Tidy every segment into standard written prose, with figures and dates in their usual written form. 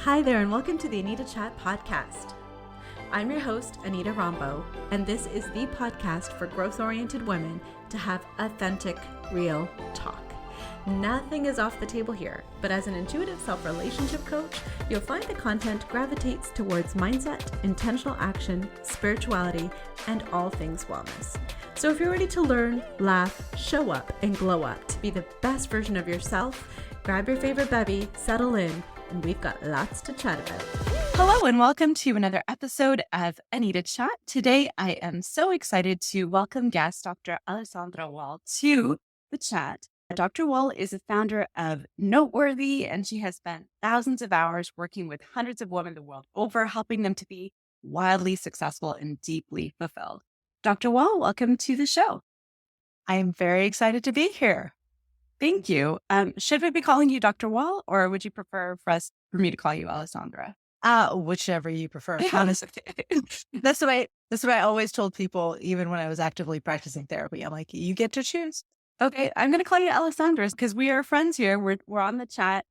Hi there, and welcome to the Anita Chat podcast. I'm your host, Anita Rombo, and this is the podcast for growth-oriented women to have authentic, real talk. Nothing is off the table here, but as an intuitive self-relationship coach, you'll find the content gravitates towards mindset, intentional action, spirituality, and all things wellness. So if you're ready to learn, laugh, show up, and glow up to be the best version of yourself, grab your favorite bevy, settle in, and we've got lots to chat about. Hello, and welcome to another episode of Anita Chat. Today, I am so excited to welcome guest Dr. Allessandra Wall to the chat. Dr. Wall is a founder of Noteworthy, and she has spent thousands of hours working with hundreds of women the world over, helping them to be wildly successful and deeply fulfilled. Dr. Wall, welcome to the show. I am very excited to be here. Thank you. Should we be calling you Dr. Wall, or would you prefer for me to call you Allessandra? Whichever you prefer. Honestly, that's the way I always told people, even when I was actively practicing therapy. I'm like, you get to choose. Okay, I'm going to call you Alessandra because we are friends here. We're on the chat,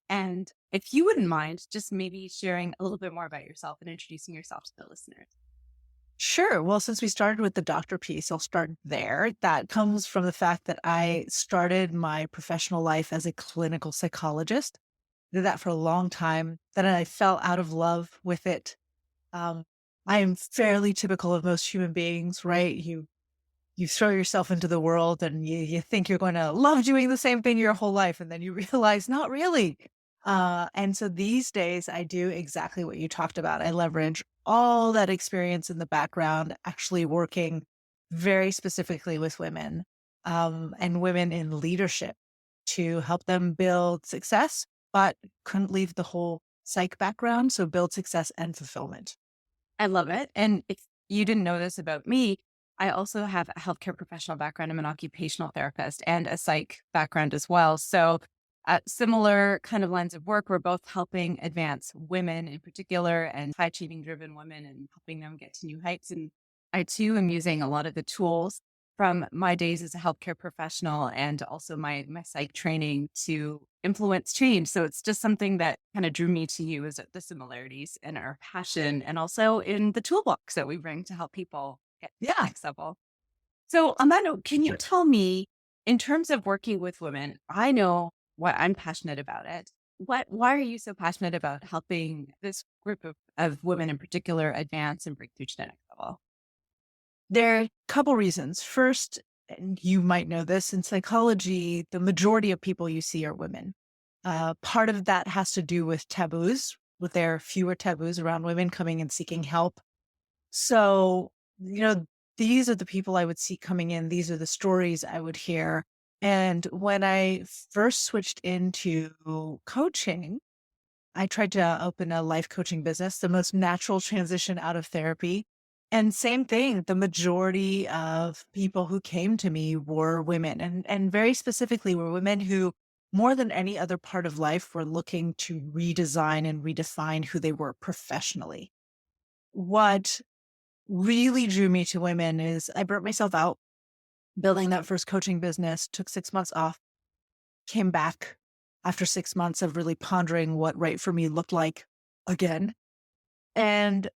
and if you wouldn't mind, just maybe sharing a little bit more about yourself and introducing yourself to the listeners. Sure. Well, since we started with the doctor piece, I'll start there. That comes from the fact that I started my professional life as a clinical psychologist. Did that for a long time. Then I fell out of love with it. I am fairly typical of most human beings, right? You throw yourself into the world and you think you're going to love doing the same thing your whole life. And then you realize not really. And so these days I do exactly what you talked about. I leverage all that experience in the background, actually working very specifically with women and women in leadership to help them build success, but couldn't leave the whole psych background. So build success and fulfillment. I love it. And if you didn't know this about me, I also have a healthcare professional background. I'm an occupational therapist and a psych background as well. So similar kind of lines of work. We're both helping advance women in particular and high achieving driven women and helping them get to new heights. And I too am using a lot of the tools from my days as a healthcare professional and also my psych training to influence change. So it's just something that kind of drew me to you is the similarities in our passion and also in the toolbox that we bring to help people get to the next level. So on that note, can you tell me, in terms of working with women, I know what I'm passionate about it. Why are you so passionate about helping this group of women in particular advance and break through to the next level? There are a couple reasons. First, and you might know this, in psychology, the majority of people you see are women. Part of that has to do with taboos, with there are fewer taboos around women coming and seeking help. So, these are the people I would see coming in. These are the stories I would hear. And when I first switched into coaching, I tried to open a life coaching business, the most natural transition out of therapy. And same thing, the majority of people who came to me were women and very specifically were women who more than any other part of life were looking to redesign and redefine who they were professionally. What really drew me to women is I burnt myself out building that first coaching business, took 6 months off, came back after 6 months of really pondering what right for me looked like again, and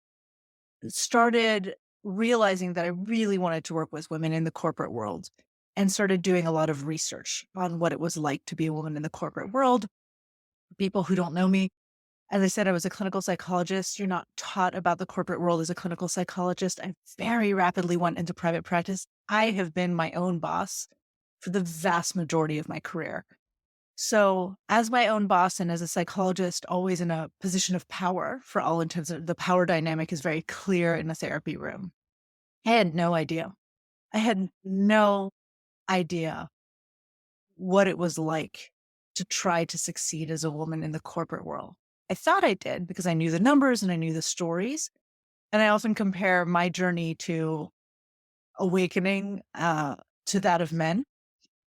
started realizing that I really wanted to work with women in the corporate world and started doing a lot of research on what it was like to be a woman in the corporate world. For people who don't know me, as I said, I was a clinical psychologist. You're not taught about the corporate world as a clinical psychologist. I very rapidly went into private practice. I have been my own boss for the vast majority of my career. So as my own boss and as a psychologist, always in a position of power for all intents, the power dynamic is very clear in a therapy room. I had no idea. I had no idea what it was like to try to succeed as a woman in the corporate world. I thought I did because I knew the numbers and I knew the stories. And I often compare my journey to awakening to that of men,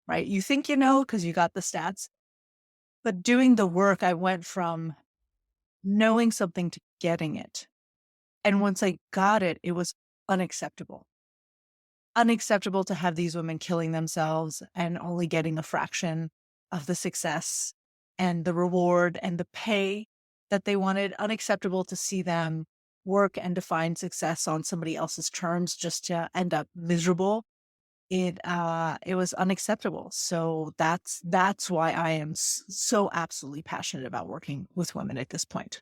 right? You think you know because you got the stats. But doing the work, I went from knowing something to getting it. And once I got it, it was unacceptable. Unacceptable to have these women killing themselves and only getting a fraction of the success and the reward and the pay that they wanted, unacceptable to see them work and define success on somebody else's terms just to end up miserable. It was unacceptable. So that's why I am so absolutely passionate about working with women at this point.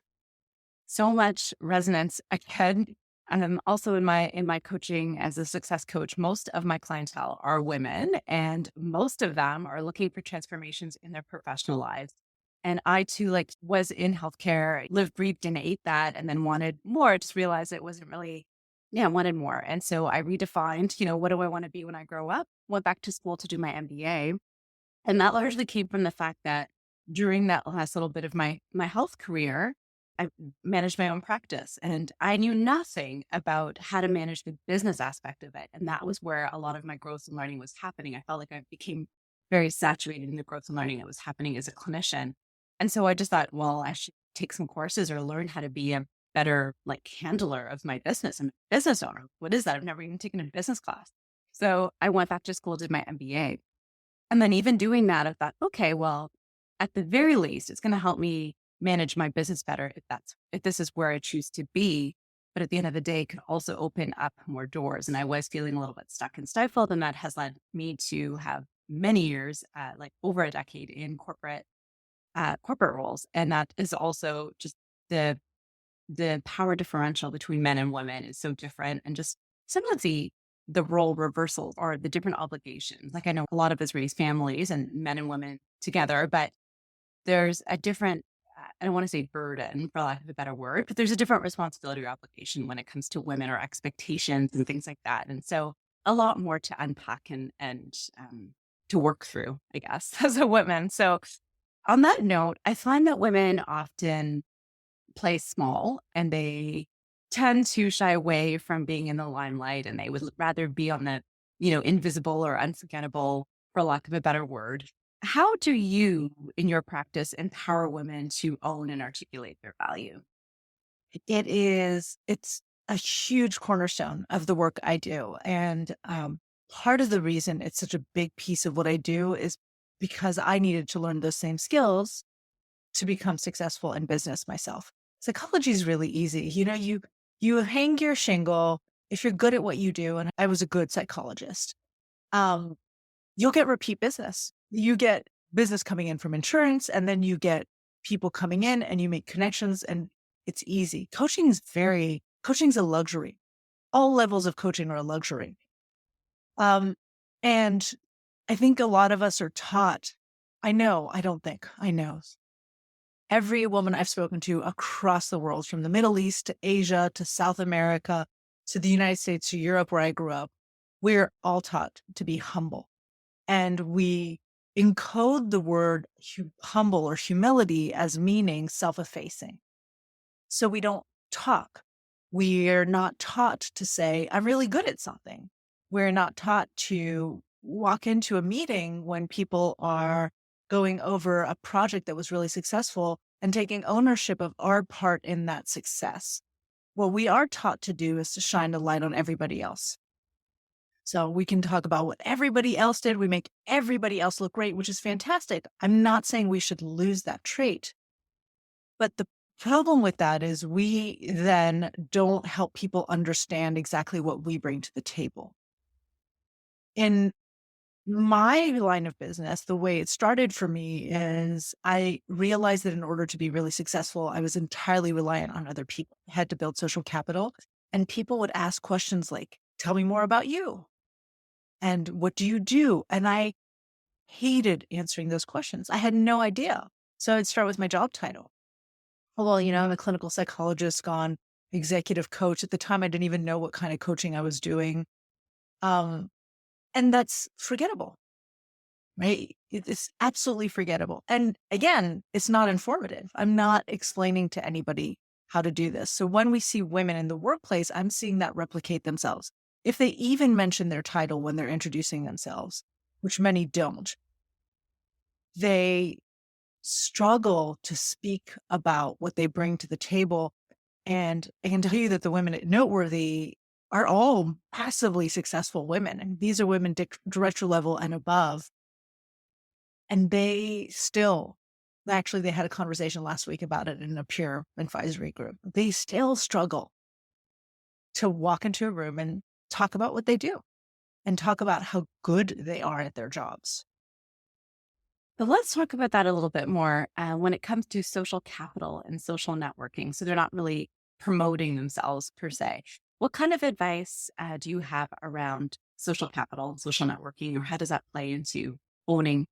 So much resonance again. And then also in my coaching as a success coach, most of my clientele are women, and most of them are looking for transformations in their professional lives. And I too, like, was in healthcare, lived, breathed, and ate that, and then wanted more. Just realized it wasn't really, yeah, I wanted more. And so I redefined, what do I want to be when I grow up? Went back to school to do my MBA, and that largely came from the fact that during that last little bit of my health career, I managed my own practice, and I knew nothing about how to manage the business aspect of it. And that was where a lot of my growth and learning was happening. I felt like I became very saturated in the growth and learning that was happening as a clinician. And so I just thought, well, I should take some courses or learn how to be a better like handler of my business. I'm a business owner. What is that? I've never even taken a business class. So I went back to school, did my MBA. And then even doing that, I thought, okay, well, at the very least, it's going to help me manage my business better if this is where I choose to be. But at the end of the day, it could also open up more doors. And I was feeling a little bit stuck and stifled. And that has led me to have many years, like over a decade in corporate roles. And that is also just the power differential between men and women is so different. And just sometimes the role reversals or the different obligations. Like I know a lot of us raise families and men and women together, but there's a different, I don't want to say burden for lack of a better word, but there's a different responsibility or obligation when it comes to women or expectations and things like that. And so a lot more to unpack and to work through, I guess, as a woman. So on that note, I find that women often play small and they tend to shy away from being in the limelight, and they would rather be on the, invisible or unforgettable, for lack of a better word. How do you, in your practice, empower women to own and articulate their value? It's a huge cornerstone of the work I do. And part of the reason it's such a big piece of what I do is because I needed to learn those same skills to become successful in business myself. Psychology is really easy. You hang your shingle if you're good at what you do. And I was a good psychologist. You'll get repeat business. You get business coming in from insurance, and then you get people coming in and you make connections, and it's easy. Coaching's a luxury. All levels of coaching are a luxury. And I think a lot of us are taught, I know every woman I've spoken to across the world, from the Middle East to Asia to South America to the United States to Europe, where I grew up, we're all taught to be humble. And we encode the word humble or humility as meaning self-effacing. So we don't talk. We're not taught to say, I'm really good at something. We're not taught to walk into a meeting when people are going over a project that was really successful and taking ownership of our part in that success. What we are taught to do is to shine a light on everybody else. So we can talk about what everybody else did. We make everybody else look great, which is fantastic. I'm not saying we should lose that trait. But the problem with that is we then don't help people understand exactly what we bring to the table. In my line of business, the way it started for me is I realized that in order to be really successful, I was entirely reliant on other people. I had to build social capital, and people would ask questions like, tell me more about you. And what do you do? And I hated answering those questions. I had no idea. So I'd start with my job title. Well, I'm a clinical psychologist gone executive coach. At the time, I didn't even know what kind of coaching I was doing. And that's forgettable, right? It's absolutely forgettable. And again, it's not informative. I'm not explaining to anybody how to do this. So when we see women in the workplace, I'm seeing that replicate themselves. If they even mention their title when they're introducing themselves, which many don't, they struggle to speak about what they bring to the table. And I can tell you that the women at Noteworthy are all massively successful women. And these are women director level and above. And they still Actually, they had a conversation last week about it in a peer advisory group. They still struggle to walk into a room and talk about what they do and talk about how good they are at their jobs. But let's talk about that a little bit more when it comes to social capital and social networking. So they're not really promoting themselves per se. What kind of advice do you have around social capital, social networking, or how does that play into owning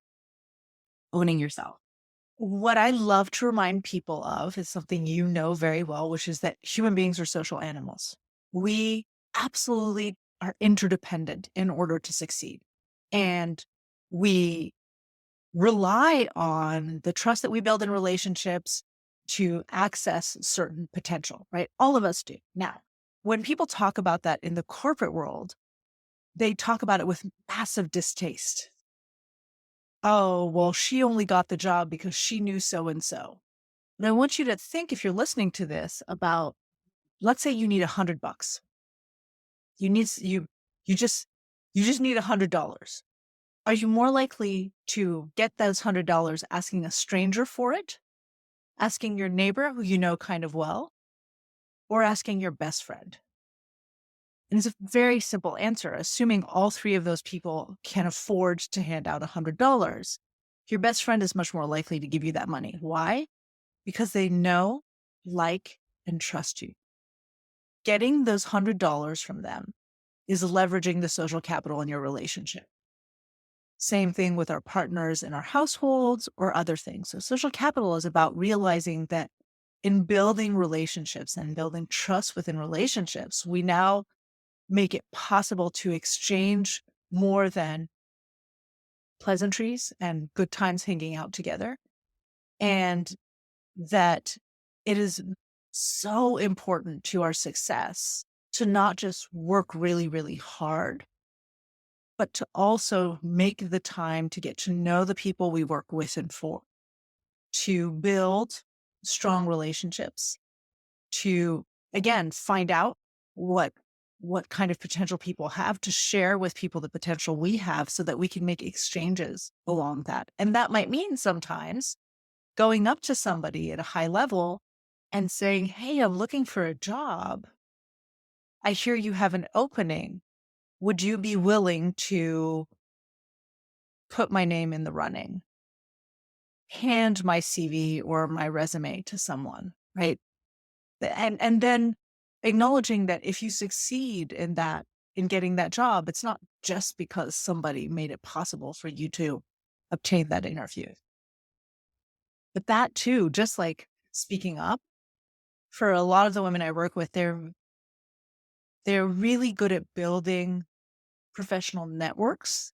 yourself? What I love to remind people of is something you know very well, which is that human beings are social animals. We absolutely are interdependent in order to succeed. And we rely on the trust that we build in relationships to access certain potential, right? All of us do. Now, when people talk about that in the corporate world, they talk about it with massive distaste. Oh, well, she only got the job because she knew so and so. And I want you to think, if you're listening to this, about, let's say you need $100. You need you just need $100. Are you more likely to get those $100 asking a stranger for it, asking your neighbor who you know kind of well, or asking your best friend? And it's a very simple answer. Assuming all three of those people can afford to hand out $100, your best friend is much more likely to give you that money. Why? Because they know, like, and trust you. Getting those $100 from them is leveraging the social capital in your relationship. Same thing with our partners in our households or other things. So social capital is about realizing that in building relationships and building trust within relationships, we now make it possible to exchange more than pleasantries and good times hanging out together. And that it is so important to our success to not just work really, really hard, but to also make the time to get to know the people we work with and for, to build strong relationships, to, again, find out what kind of potential people have, to share with people the potential we have so that we can make exchanges along that. And that might mean sometimes going up to somebody at a high level and saying, hey, I'm looking for a job. I hear you have an opening. Would you be willing to put my name in the running? Hand my CV or my resume to someone, right? And then acknowledging that if you succeed in that, in getting that job, it's not just because somebody made it possible for you to obtain that interview. But that too, just like speaking up, for a lot of the women I work with, they're really good at building professional networks.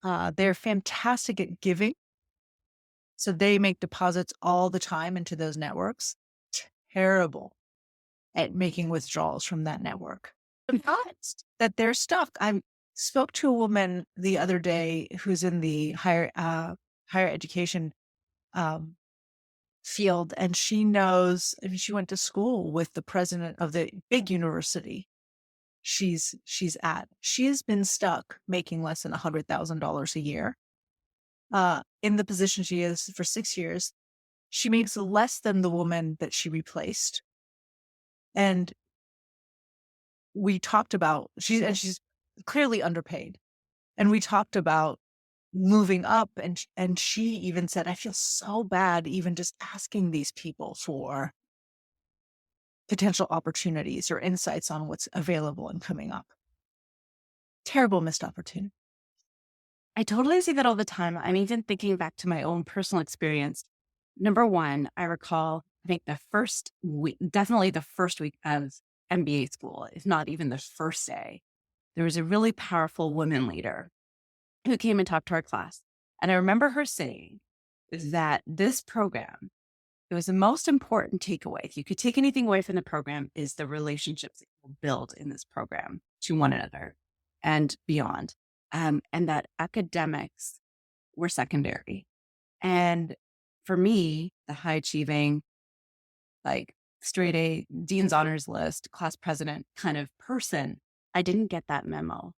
They're fantastic at giving. So they make deposits all the time into those networks. Terrible at making withdrawals from that network. That they're stuck. I spoke to a woman the other day who's in the higher education field, and she knows. I mean, she went to school with the president of the big university she's at. She has been stuck making less than $100,000 a year. In the position she is for 6 years, she makes less than the woman that she replaced. And we talked about, she's clearly underpaid. And we talked about moving up, and she even said, I feel so bad even just asking these people for potential opportunities or insights on what's available and coming up. Terrible missed opportunity. I totally see that all the time. I'm even thinking back to my own personal experience. Number one, I recall, I think the first week, definitely the first week of MBA school, if not even the first day, there was a really powerful woman leader who came and talked to our class. And I remember her saying that this program, it was the most important takeaway. If you could take anything away from the program, is the relationships that you build in this program to one another and beyond. And that academics were secondary. And for me, the high achieving, like straight A, Dean's Honors List, class president kind of person, I didn't get that memo.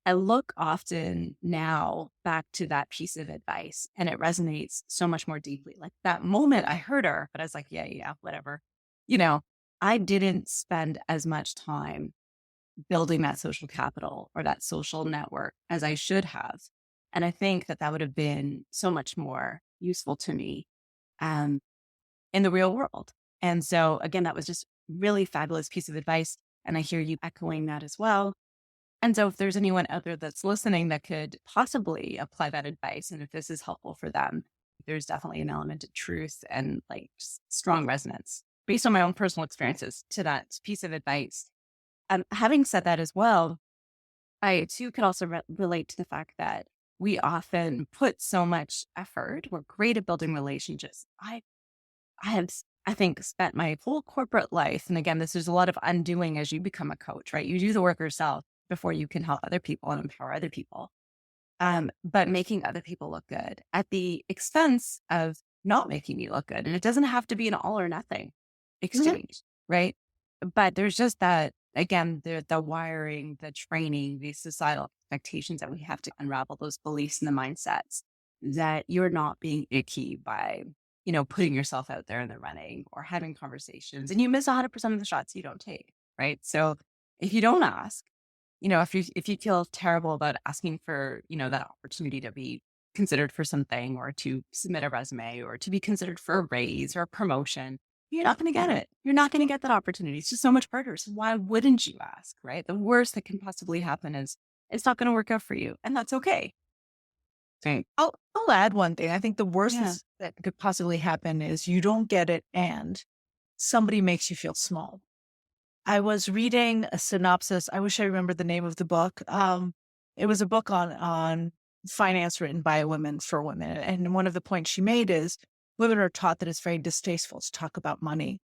I look often now back to that piece of advice and it resonates so much more deeply. Like that moment I heard her, but I was like, yeah, yeah, whatever. You know, I didn't spend as much time building that social capital or that social network as I should have. And I think that that would have been so much more useful to me um, in the real world. And so, again, that was just really fabulous piece of advice. And I hear you echoing that as well. And so, if there's anyone out there that's listening that could possibly apply that advice, and if this is helpful for them, there's definitely an element of truth and like just strong resonance based on my own personal experiences to that piece of advice. Having said that as well, I too could also relate to the fact that we often put so much effort. We're great at building relationships. I have, I think, spent my whole corporate life, and again, this is a lot of undoing as you become a coach, right? You do the work yourself before you can help other people and empower other people. But making other people look good at the expense of not making me look good. And it doesn't have to be an all or nothing exchange, right? But there's just that, again, the wiring, the training, these societal expectations that we have to unravel those beliefs and the mindsets that you're not being icky by, putting yourself out there in the running or having conversations and you miss 100% of the shots you don't take, right? So if you don't ask, if you feel terrible about asking for, that opportunity to be considered for something or to submit a resume or to be considered for a raise or a promotion, you're not going to get it. You're not going to get that opportunity. It's just so much harder. So why wouldn't you ask, right? The worst that can possibly happen is it's not going to work out for you. And that's okay. Okay. I'll add one thing. I think the worst Yeah. that could possibly happen is you don't get it and somebody makes you feel small. I was reading a synopsis. I wish I remembered the name of the book. It was a book on finance written by a woman for women. And one of the points she made is women are taught that it's very distasteful to talk about money.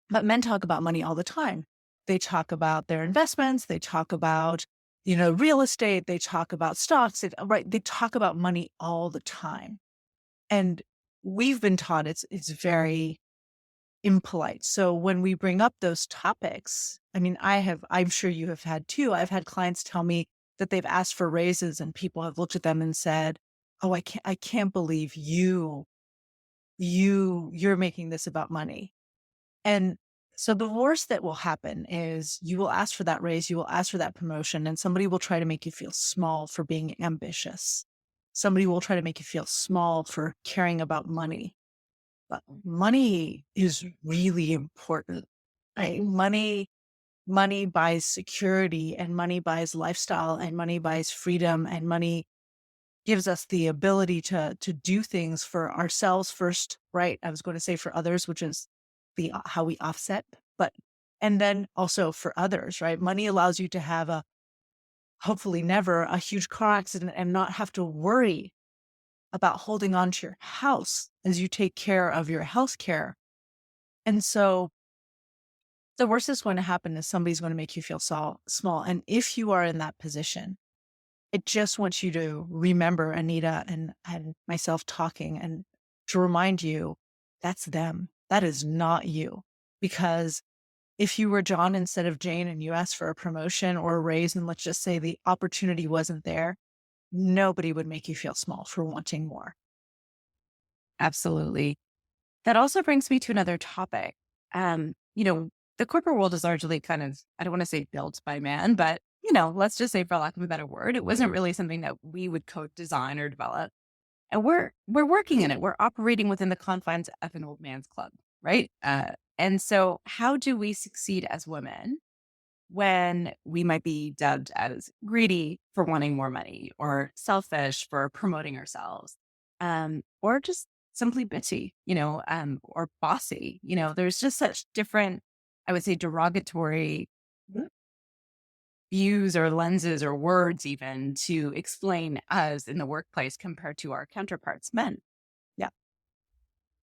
But men talk about money all the time. They talk about their investments. They talk about, real estate. They talk about stocks. They talk about money all the time. And we've been taught it's very impolite. So when we bring up those topics, I mean, I'm sure you have had too. I've had clients tell me that they've asked for raises and people have looked at them and said, "Oh, I can't believe you're making this about money." And so the worst that will happen is you will ask for that raise, you will ask for that promotion, and somebody will try to make you feel small for being ambitious. Somebody will try to make you feel small for caring about money. But money is really important, right? Money buys security and money buys lifestyle and money buys freedom and money gives us the ability to do things for ourselves first, right? I was going to say for others, which is how we offset, and then also for others, right? Money allows you to have hopefully never a huge car accident and not have to worry about holding on to your house as you take care of your health care. And so the worst that's going to happen is somebody's going to make you feel small. And if you are in that position, I just want you to remember Anita and myself talking and to remind you that's them. That is not you. Because if you were John instead of Jane and you asked for a promotion or a raise, and let's just say the opportunity wasn't there, nobody would make you feel small for wanting more. Absolutely. That also brings me to another topic. The corporate world is largely kind of, I don't want to say built by man, but, let's just say, for lack of a better word, it wasn't really something that we would co-design or develop. And we're working in it. We're operating within the confines of an old man's club, right? And so how do we succeed as women when we might be dubbed as greedy for wanting more money or selfish for promoting ourselves, or just simply bitchy, or bossy? There's just such different, I would say, derogatory views or lenses or words even to explain us in the workplace compared to our counterparts, men.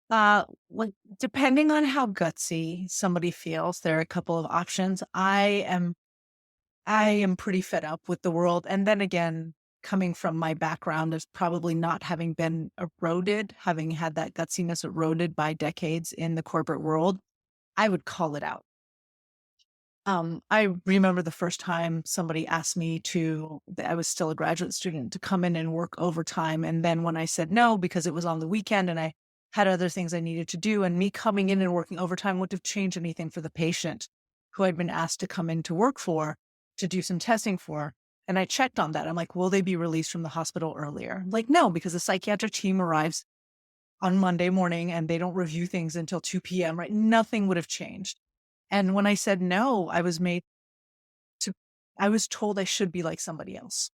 Like depending on how gutsy somebody feels, there are a couple of options. I am pretty fed up with the world. And then again, coming from my background of probably not having been eroded, having had that gutsiness eroded by decades in the corporate world, I would call it out. I remember the first time somebody asked me I was still a graduate student, to come in and work overtime. And then when I said no, because it was on the weekend and I had other things I needed to do, and me coming in and working overtime wouldn't have changed anything for the patient who I'd been asked to come in to work for, to do some testing for. And I checked on that. I'm like, will they be released from the hospital earlier? Like, no, because the psychiatric team arrives on Monday morning and they don't review things until 2 p.m., right? Nothing would have changed. And when I said no, I was told I should be like somebody else,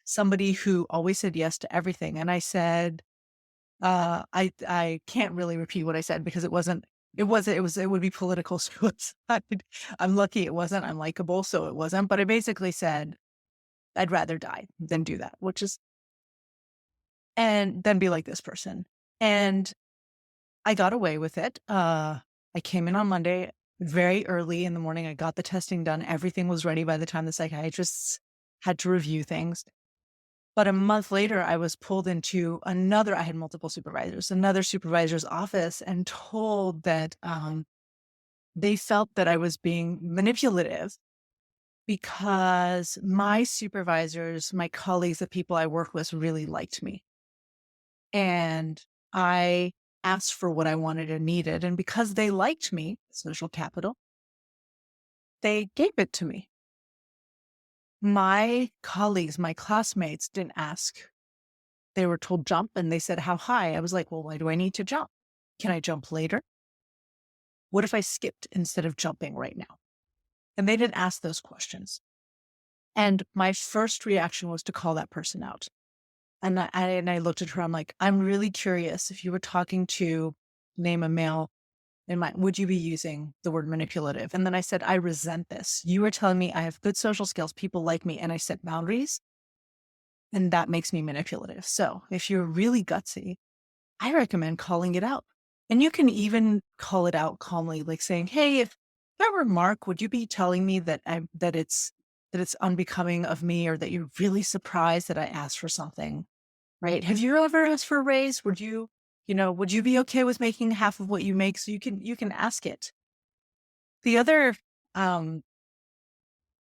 somebody who always said yes to everything. And I said, I can't really repeat what I said because it would be political suicide. I'm lucky it wasn't. I'm likable, so it wasn't. But I basically said, I'd rather die than do that, and then be like this person. And I got away with it. I came in on Monday very early in the morning. I got the testing done. Everything was ready by the time the psychiatrists had to review things. But a month later, I was pulled into I had multiple supervisors, another supervisor's office, and told that they felt that I was being manipulative because my supervisors, my colleagues, the people I work with really liked me. And I asked for what I wanted and needed. And because they liked me, social capital, they gave it to me. My colleagues, my classmates didn't ask. They were told jump and they said, how high? I was like, well, why do I need to jump? Can I jump later? What if I skipped instead of jumping right now? And they didn't ask those questions. And my first reaction was to call that person out. And I looked at her, I'm like, I'm really curious, if you were talking to, name a male, would you be using the word manipulative? And then I said, I resent this. You were telling me I have good social skills, people like me, and I set boundaries, and that makes me manipulative. So if you're really gutsy, I recommend calling it out. And you can even call it out calmly, like saying, hey, if that were Mark, would you be telling me that it's unbecoming of me, or that you're really surprised that I asked for something? Right? Have you ever asked for a raise? Would you be okay with making half of what you make? So you can ask it. The other,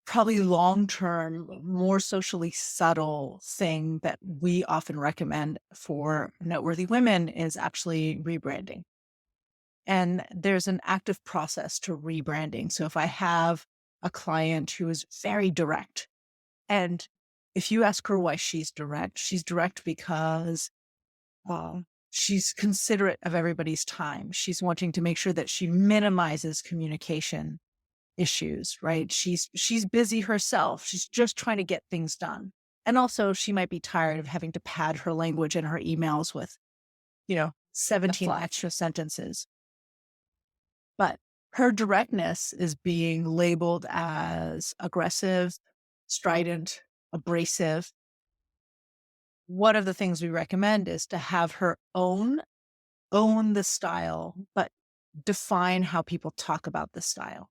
probably long-term, more socially subtle thing that we often recommend for noteworthy women is actually rebranding. And there's an active process to rebranding. So if I have a client who is very direct, and if you ask her why she's direct because she's considerate of everybody's time. She's wanting to make sure that she minimizes communication issues, right? She's busy herself. She's just trying to get things done. And also she might be tired of having to pad her language in her emails with, 17 extra sentences. But her directness is being labeled as aggressive, strident, abrasive. One of the things we recommend is to have her own the style, but define how people talk about the style,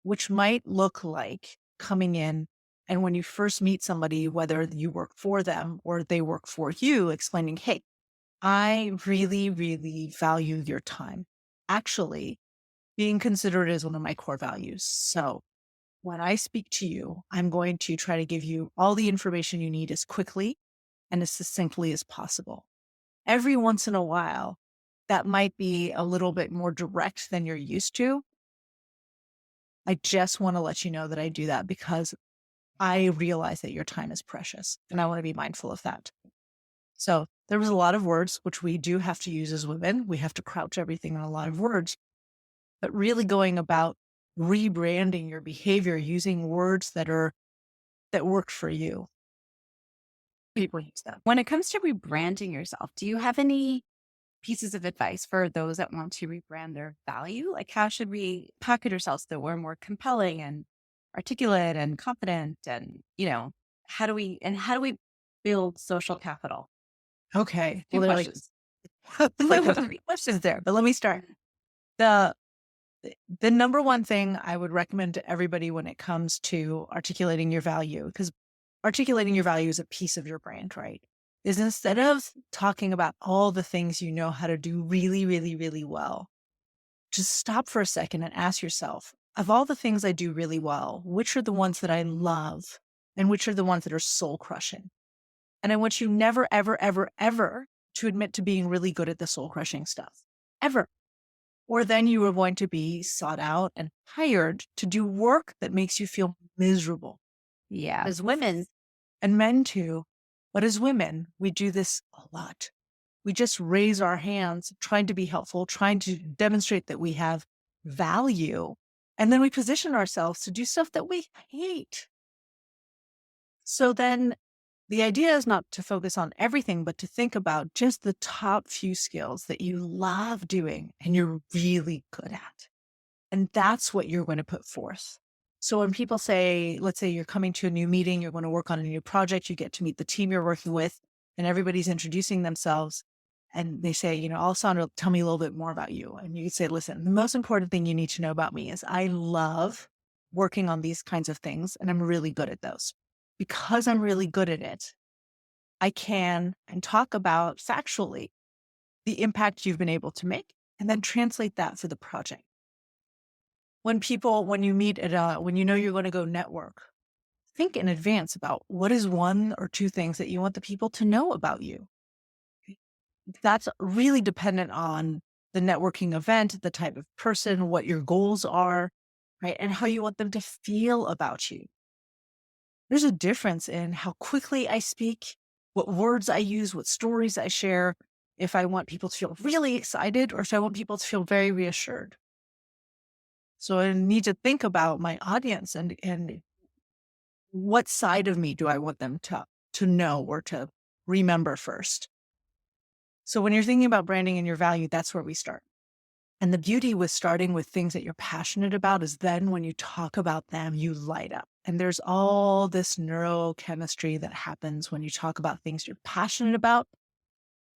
which might look like coming in, and when you first meet somebody, whether you work for them or they work for you, explaining, hey, I really, really value your time. Actually, being considerate is one of my core values. So when I speak to you, I'm going to try to give you all the information you need as quickly and as succinctly as possible. Every once in a while, that might be a little bit more direct than you're used to. I just want to let you know that I do that because I realize that your time is precious, and I want to be mindful of that. So there was a lot of words, which we do have to use as women. We have to crouch everything in a lot of words, but really going about rebranding your behavior using words that work for you. People use them. When it comes to rebranding yourself, do you have any pieces of advice for those that want to rebrand their value? Like, how should we package ourselves so that we're more compelling and articulate and confident? And, how do we build social capital? Okay. Two Well, questions. like 3 questions there, but let me start. The number one thing I would recommend to everybody when it comes to articulating your value, because articulating your value is a piece of your brand, right? Is instead of talking about all the things you know how to do really, really, really well, just stop for a second and ask yourself, of all the things I do really well, which are the ones that I love and which are the ones that are soul crushing? And I want you never, ever, ever, ever to admit to being really good at the soul crushing stuff, ever. Or then you are going to be sought out and hired to do work that makes you feel miserable. Yeah. As women, and men too, but as women, we do this a lot. We just raise our hands, trying to be helpful, trying to demonstrate that we have value. And then we position ourselves to do stuff that we hate. So then the idea is not to focus on everything, but to think about just the top few skills that you love doing and you're really good at. And that's what you're going to put forth. So when people say, let's say you're coming to a new meeting, you're going to work on a new project, you get to meet the team you're working with, and everybody's introducing themselves. And they say, Alessandra, tell me a little bit more about you. And you could say, listen, the most important thing you need to know about me is I love working on these kinds of things, and I'm really good at those. Because I'm really good at it, I can and talk about factually the impact you've been able to make and then translate that for the project. When you meet when you know you're going to go network, think in advance about what is one or two things that you want the people to know about you. That's really dependent on the networking event, the type of person, what your goals are, right? And how you want them to feel about you. There's a difference in how quickly I speak, what words I use, what stories I share, if I want people to feel really excited or if I want people to feel very reassured. So I need to think about my audience and what side of me do I want them to know or to remember first. So when you're thinking about branding and your value, that's where we start. And the beauty with starting with things that you're passionate about is then when you talk about them, you light up. And there's all this neurochemistry that happens when you talk about things you're passionate about.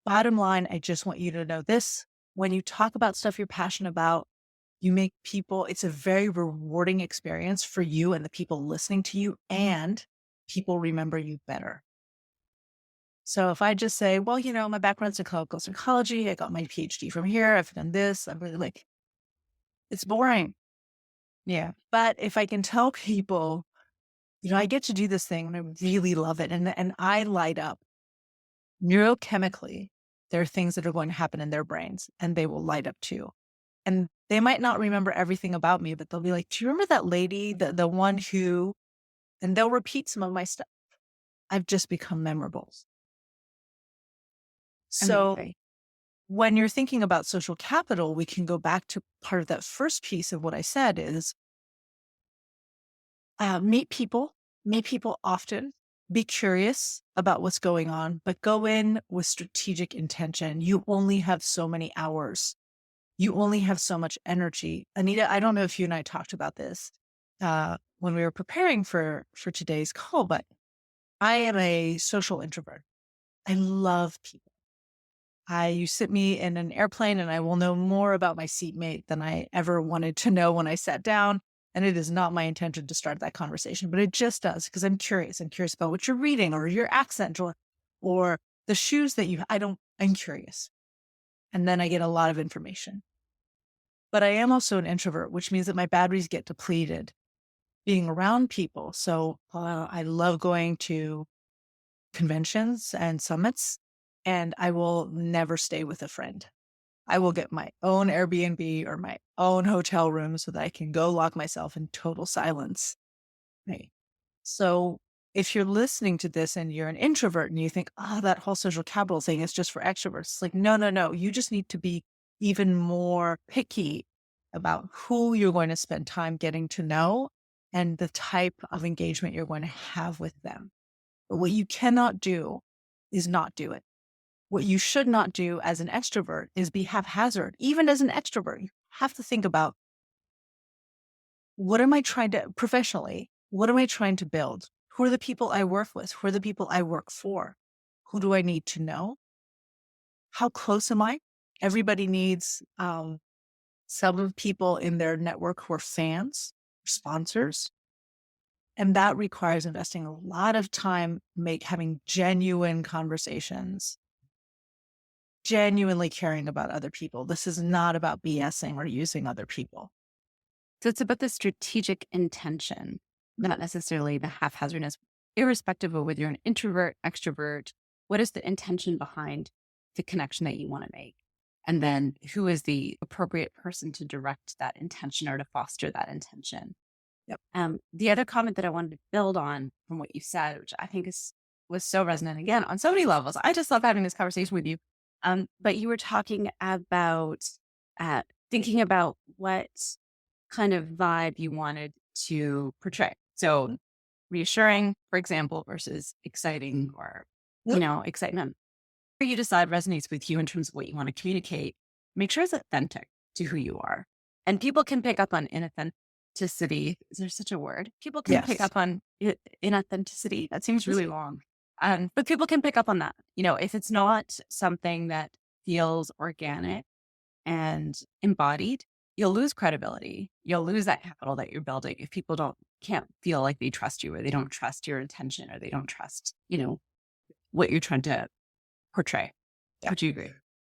Bottom line, I just want you to know this. When you talk about stuff you're passionate about, you make people, it's a very rewarding experience for you and the people listening to you, and people remember you better. So if I just say, well, my background's in clinical psychology, I got my PhD from here, I've done this, I'm really it's boring. Yeah. But if I can tell people, I get to do this thing and I really love it, and I light up neurochemically, there are things that are going to happen in their brains and they will light up too. And they might not remember everything about me, but they'll be like, do you remember that lady, the one who, and they'll repeat some of my stuff. I've just become memorable. So Amazing. when you're thinking about social capital, we can go back to part of that first piece of what I said is meet people often, be curious about what's going on, but go in with strategic intention. You only have so many hours. You only have so much energy. Anita, I don't know if you and I talked about this when we were preparing for today's call, but I am a social introvert. I love people. You sit me in an airplane and I will know more about my seatmate than I ever wanted to know when I sat down. And it is not my intention to start that conversation, but it just does because I'm curious. I'm curious about what you're reading or your accent or the shoes that I'm curious. And then I get a lot of information. But I am also an introvert, which means that my batteries get depleted being around people. So I love going to conventions and summits, and I will never stay with a friend. I will get my own Airbnb or my own hotel room so that I can go lock myself in total silence. Right. So if you're listening to this and you're an introvert and you think, that whole social capital thing is just for extroverts, it's like, no. You just need to be even more picky about who you're going to spend time getting to know and the type of engagement you're going to have with them. But what you cannot do is not do it. What you should not do as an extrovert is be haphazard. Even as an extrovert, you have to think about what am I trying to build? Who are the people I work with? Who are the people I work for? Who do I need to know? How close am I? Everybody needs some people in their network who are fans, sponsors. And that requires investing a lot of time having genuine conversations, genuinely caring about other people. This is not about BSing or using other people. So it's about the strategic intention, not necessarily the haphazardness, irrespective of whether you're an introvert, extrovert. What is the intention behind the connection that you want to make? And then who is the appropriate person to direct that intention or to foster that intention? Yep. The other comment that I wanted to build on from what you said, which I think was so resonant again on so many levels. I just love having this conversation with you. But you were talking about thinking about what kind of vibe you wanted to portray. So reassuring, for example, versus exciting or, excitement. Where you decide resonates with you in terms of what you want to communicate, make sure it's authentic to who you are. And people can pick up on inauthenticity. Is there such a word? People can pick Yes. up on inauthenticity. That seems really long. But people can pick up on that. If it's not something that feels organic and embodied, you'll lose credibility. You'll lose that capital that you're building if people can't feel like they trust you, or they don't trust your intention, or they don't trust, what you're trying to portray. Yeah. Would you agree?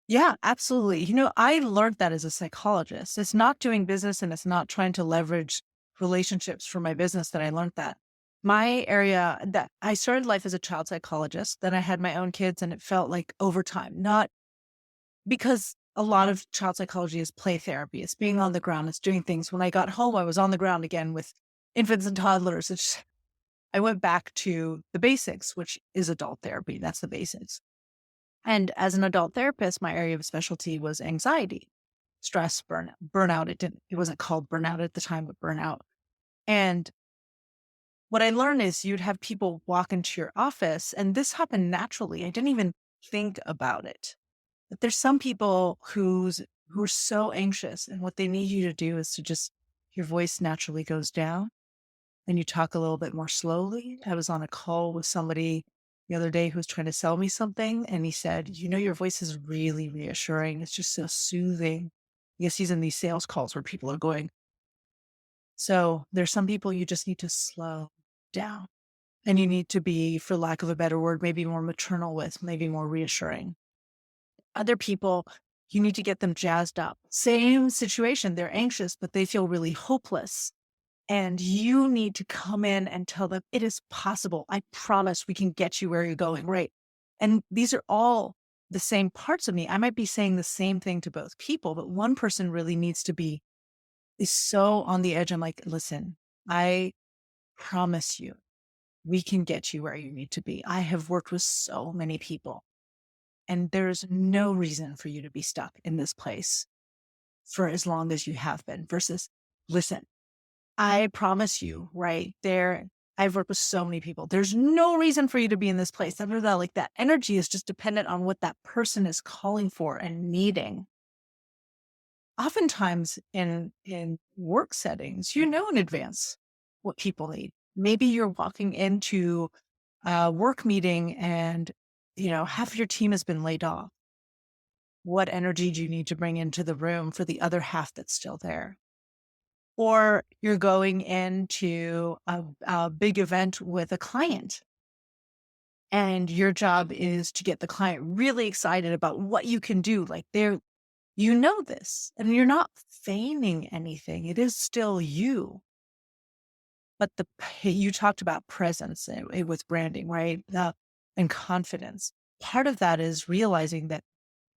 Yeah, absolutely. I learned that as a psychologist. It's not doing business and it's not trying to leverage relationships for my business that I learned that. My area that I started life as a child psychologist, then I had my own kids, and it felt like overtime, not because a lot of child psychology is play therapy. It's being on the ground. It's doing things. When I got home, I was on the ground again with infants and toddlers. I went back to the basics, which is adult therapy. That's the basics. And as an adult therapist, my area of specialty was anxiety, stress, burnout. It wasn't called burnout at the time, but burnout. And what I learned is you'd have people walk into your office, and this happened naturally. I didn't even think about it. But there's some people who are so anxious, and what they need you to do is to just, your voice naturally goes down and you talk a little bit more slowly. I was on a call with somebody the other day who was trying to sell me something, and he said, your voice is really reassuring. It's just so soothing. I guess he's in these sales calls where people are going. So there's some people you just need to slow down, and you need to be, for lack of a better word, maybe more maternal with, maybe more reassuring. Other people, you need to get them jazzed up. Same situation. They're anxious, but they feel really hopeless. And you need to come in and tell them it is possible. I promise we can get you where you're going. Right. And these are all the same parts of me. I might be saying the same thing to both people, but one person really needs to is so on the edge. I'm like, listen, I promise you, we can get you where you need to be. I have worked with so many people, and there's no reason for you to be stuck in this place for as long as you have been, versus, listen, I promise you, right there, I've worked with so many people. There's no reason for you to be in this place. Like that energy is just dependent on what that person is calling for and needing. Oftentimes in work settings, in advance what people need. Maybe you're walking into a work meeting and, half of your team has been laid off. What energy do you need to bring into the room for the other half that's still there? Or you're going into a big event with a client, and your job is to get the client really excited about what you can do. Like this, and you're not feigning anything. It is still you. But you talked about presence with branding, right? And confidence. Part of that is realizing that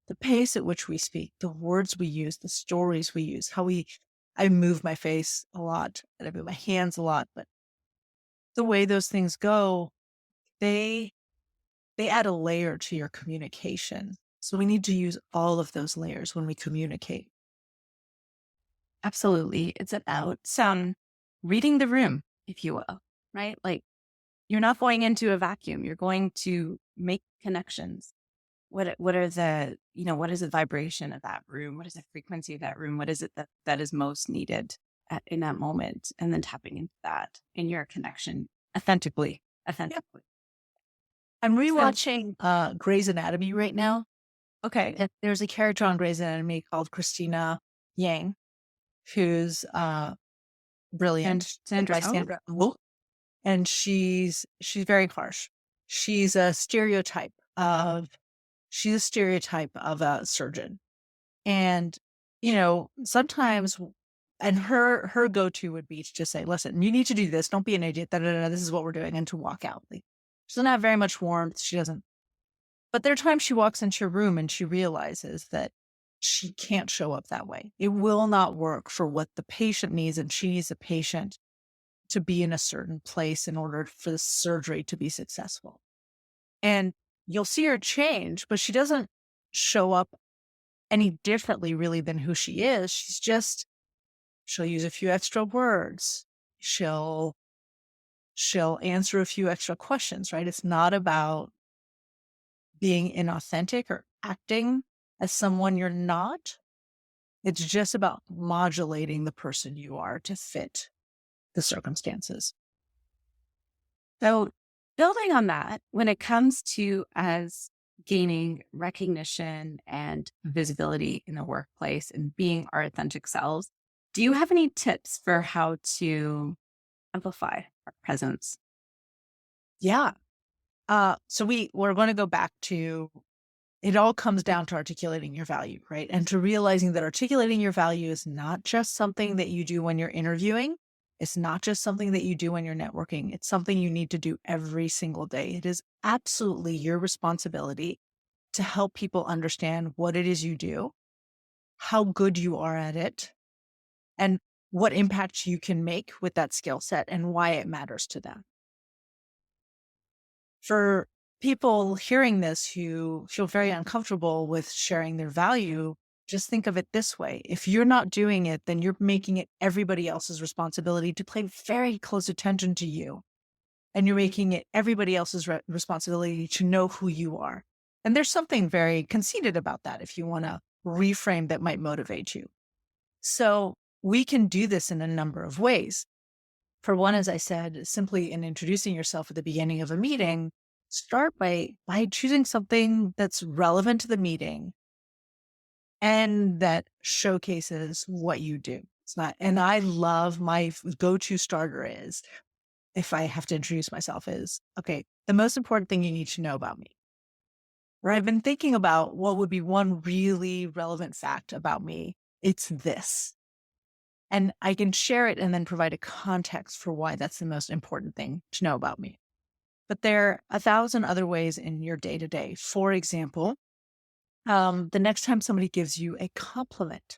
the pace at which we speak, the words we use, the stories we use, I move my face a lot and I move my hands a lot, but the way those things go, they add a layer to your communication. So we need to use all of those layers when we communicate. Absolutely. It's about reading the room, if you will, right? Like, you're not going into a vacuum. You're going to make connections. What is the vibration of that room? What is the frequency of that room? What is it that is most needed in that moment? And then tapping into that in your connection authentically. Yep. I'm rewatching Grey's Anatomy right now. Okay. And there's a character on Grey's Anatomy called Christina Yang, who's brilliant. Sandra. Oh. And she's very harsh. She's a stereotype of a surgeon. And, sometimes And her go-to would be to just say, listen, you need to do this. Don't be an idiot. Da, da, da, this is what we're doing. And to walk out. Like, she doesn't have very much warmth. She doesn't. But there are times she walks into a room and she realizes that she can't show up that way. It will not work for what the patient needs. And she needs the patient to be in a certain place in order for the surgery to be successful. And you'll see her change, but she doesn't show up any differently really than who she is. She'll use a few extra words. She'll answer a few extra questions, right? It's not about being inauthentic or acting as someone you're not. It's just about modulating the person you are to fit the circumstances. So building on that, when it comes to as gaining recognition and visibility in the workplace and being our authentic selves, do you have any tips for how to amplify our presence? Yeah. So we're going to go back to, it all comes down to articulating your value, right? And to realizing that articulating your value is not just something that you do when you're interviewing. It's not just something that you do when you're networking. It's something you need to do every single day. It is absolutely your responsibility to help people understand what it is you do, how good you are at it, and what impact you can make with that skill set and why it matters to them. For people hearing this who feel very uncomfortable with sharing their value, just think of it this way. If you're not doing it, then you're making it everybody else's responsibility to pay very close attention to you. And you're making it everybody else's responsibility to know who you are. And there's something very conceited about that if you want to reframe that might motivate you. So we can do this in a number of ways. For one, as I said, simply in introducing yourself at the beginning of a meeting, start by choosing something that's relevant to the meeting and that showcases what you do. It's not, and I love my go-to starter is, if I have to introduce myself, is, okay, the most important thing you need to know about me. Or I've been thinking about what would be one really relevant fact about me. It's this. And I can share it and then provide a context for why that's the most important thing to know about me. But there are 1,000 other ways in your day-to-day. For example, the next time somebody gives you a compliment,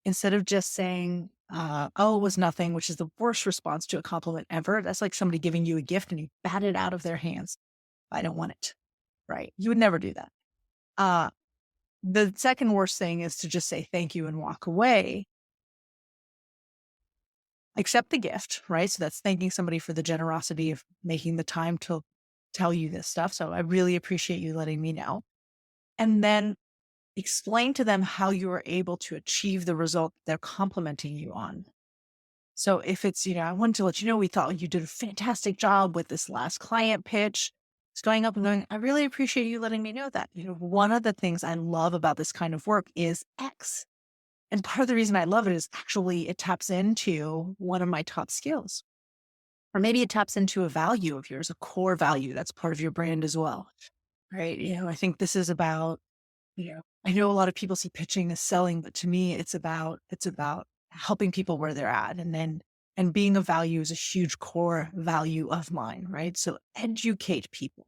instead of just saying, oh, it was nothing, which is the worst response to a compliment ever. That's like somebody giving you a gift and you bat it out of their hands. I don't want it, right? You would never do that. The second worst thing is to just say thank you and walk away. Accept the gift, right? So that's thanking somebody for the generosity of making the time to tell you this stuff. So I really appreciate you letting me know. And then explain to them how you are able to achieve the result they're complimenting you on. So if it's, I wanted to let you know, we thought you did a fantastic job with this last client pitch. It's going up and going, I really appreciate you letting me know that. One of the things I love about this kind of work is X. And part of the reason I love it is actually it taps into one of my top skills. Or maybe it taps into a value of yours, a core value that's part of your brand as well. Right. I think this is about, I know a lot of people see pitching as selling, but to me, it's about helping people where they're at. And being a value is a huge core value of mine, right? So educate people.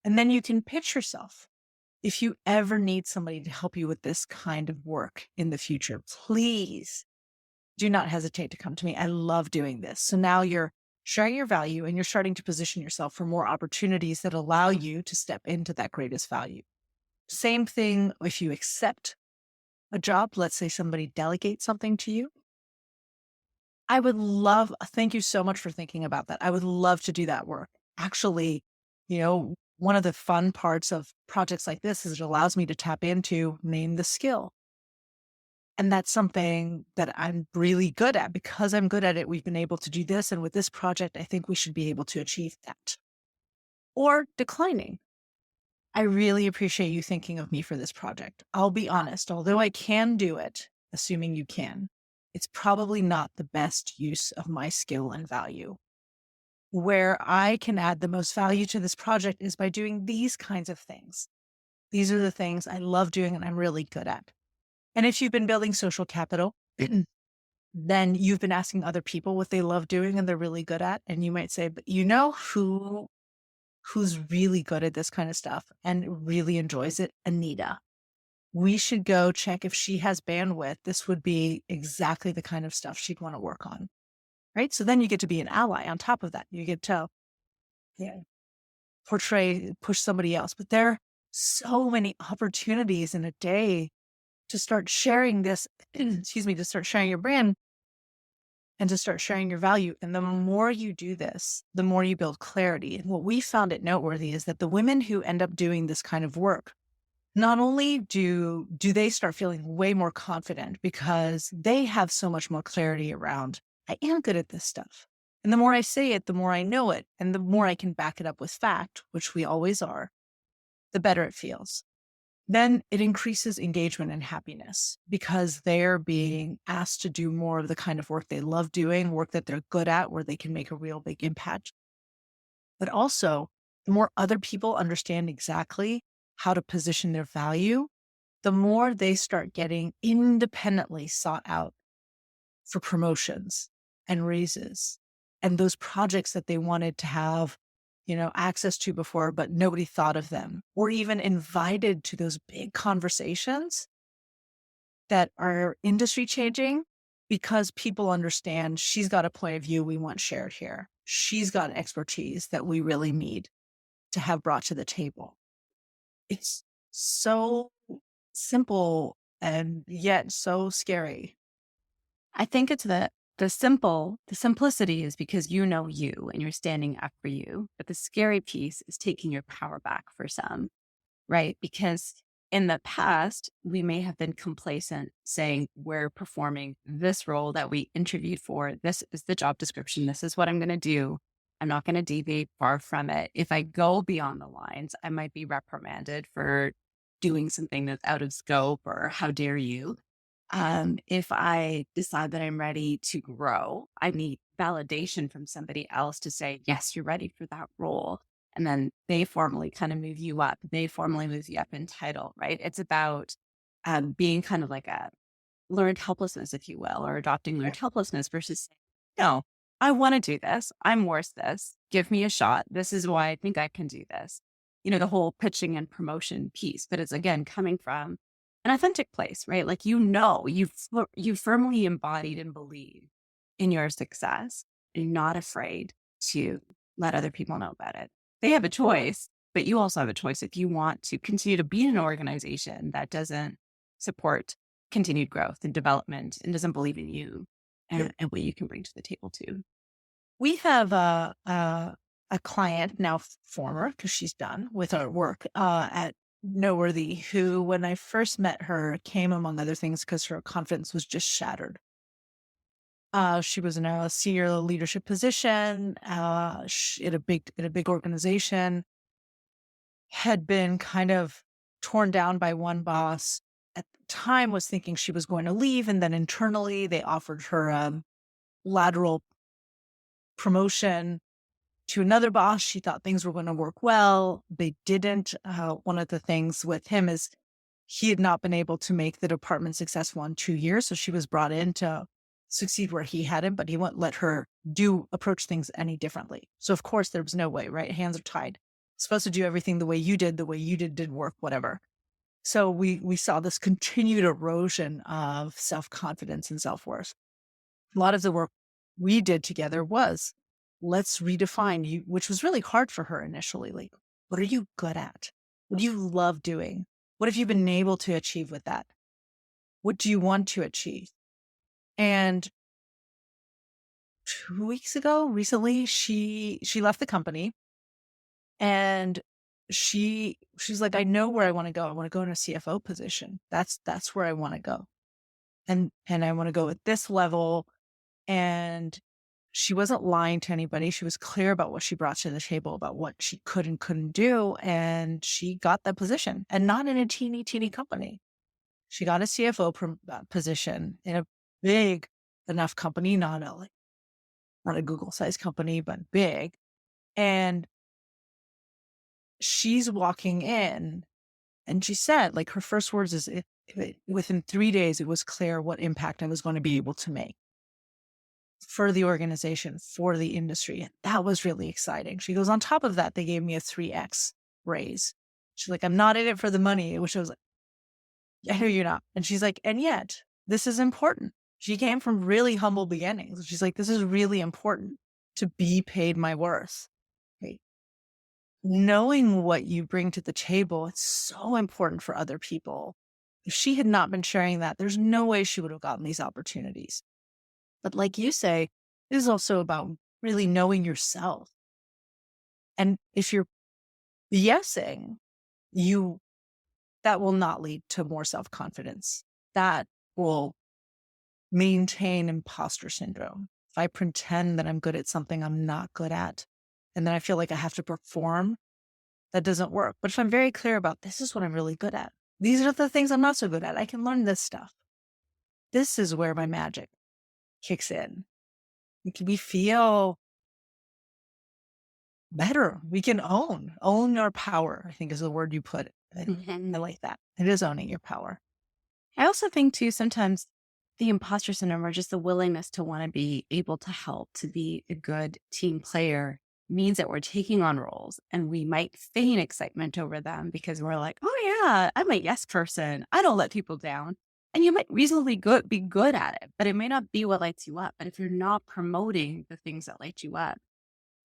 And then you can pitch yourself. If you ever need somebody to help you with this kind of work in the future, please do not hesitate to come to me. I love doing this. So now you're sharing your value and you're starting to position yourself for more opportunities that allow you to step into that greatest value. Same thing if you accept a job. Let's say somebody delegates something to you. Thank you so much for thinking about that. I would love to do that work. Actually, one of the fun parts of projects like this is it allows me to tap into name the skill. And that's something that I'm really good at. Because I'm good at it, we've been able to do this. And with this project, I think we should be able to achieve that. Or declining. I really appreciate you thinking of me for this project. I'll be honest, although I can do it, assuming you can, it's probably not the best use of my skill and value. Where I can add the most value to this project is by doing these kinds of things. These are the things I love doing and I'm really good at. And if you've been building social capital, then you've been asking other people what they love doing and they're really good at. And you might say, but who's really good at this kind of stuff and really enjoys it? Anita. We should go check if she has bandwidth. This would be exactly the kind of stuff she'd want to work on. Right. So then you get to be an ally on top of that. You get to push somebody else. But there are so many opportunities in a day to start sharing this, to start sharing your brand and to start sharing your value. And the more you do this, the more you build clarity. And what we found at Noteworthy is that the women who end up doing this kind of work, not only do they start feeling way more confident because they have so much more clarity around, I am good at this stuff. And the more I say it, the more I know it. And the more I can back it up with fact, which we always are, the better it feels. Then it increases engagement and happiness because they're being asked to do more of the kind of work they love doing, work that they're good at, where they can make a real big impact. But also, the more other people understand exactly how to position their value, the more they start getting independently sought out for promotions and raises and those projects that they wanted to have access to before, but nobody thought of them, or even invited to those big conversations that are industry changing because people understand she's got a point of view we want shared here. She's got expertise that we really need to have brought to the table. It's so simple and yet so scary. I think it's the simplicity is because you know you and you're standing up for you. But the scary piece is taking your power back for some, right? Because in the past, we may have been complacent saying we're performing this role that we interviewed for. This is the job description. This is what I'm going to do. I'm not going to deviate far from it. If I go beyond the lines, I might be reprimanded for doing something that's out of scope or how dare you. If I decide that I'm ready to grow, I need validation from somebody else to say, yes, you're ready for that role. And then they formally kind of move you up. They formally move you up in title, right? It's about being kind of like a learned helplessness, if you will, or adopting learned helplessness versus saying, no, I want to do this. I'm worth this. Give me a shot. This is why I think I can do this. The whole pitching and promotion piece. But it's again coming from an authentic place, right? Like, you firmly embodied and believe in your success. You're not afraid to let other people know about it. They have a choice, but you also have a choice if you want to continue to be in an organization that doesn't support continued growth and development and doesn't believe in you and what you can bring to the table too. We have a client now, former, because she's done with our work at Noteworthy, who, when I first met her, came among other things because her confidence was just shattered. She was in a senior leadership position in a big organization, had been kind of torn down by one boss. At the time, was thinking she was going to leave, and then internally they offered her a lateral promotion to another boss. She thought things were going to work well. They didn't. One of the things with him is he had not been able to make the department successful in 2 years. So she was brought in to succeed where he hadn't, but he wouldn't let her approach things any differently. So of course there was no way, right? Hands are tied. Supposed to do everything the way you did didn't work, whatever. So we saw this continued erosion of self-confidence and self-worth. A lot of the work we did together was, let's redefine you, which was really hard for her initially. Like, what are you good at? What do you love doing? What have you been able to achieve with that? What do you want to achieve? And 2 weeks ago, recently, she left the company, and she's like, I know where I want to go. I want to go in a CFO position. That's where I want to go. And I want to go at this level. And she wasn't lying to anybody. She was clear about what she brought to the table, about what she could and couldn't do. And she got that position, and not in a teeny company. She got a CFO position in a big enough company, not a Google sized company, but big. And she's walking in, and she said, like, her first words is, within 3 days, it was clear what impact I was going to be able to make. for the organization, for the industry. And that was really exciting. She goes, on top of that, they gave me a 3x raise. She's like, I'm not in it for the money, which I was like, I know you're not. And she's like, and yet this is important. She came from really humble beginnings. She's like, this is really important to be paid my worth. Right? Knowing what you bring to the table, it's so important for other people. If she had not been sharing that, there's no way she would have gotten these opportunities. But like you say, it is also about really knowing yourself. And if you're BSing, that will not lead to more self-confidence. That will maintain imposter syndrome. If I pretend that I'm good at something I'm not good at, and then I feel like I have to perform, that doesn't work. But if I'm very clear about this is what I'm really good at, these are the things I'm not so good at, I can learn this stuff. This is where my magic kicks in. We feel better. We can own our power, I think is the word you put. I like that. It is owning your power. I also think too, sometimes the imposter syndrome or just the willingness to want to be able to help, to be a good team player means that we're taking on roles and we might feign excitement over them because we're like, oh yeah, I'm a yes person. I don't let people down. And you might reasonably be good at it, but it may not be what lights you up. But if you're not promoting the things that light you up,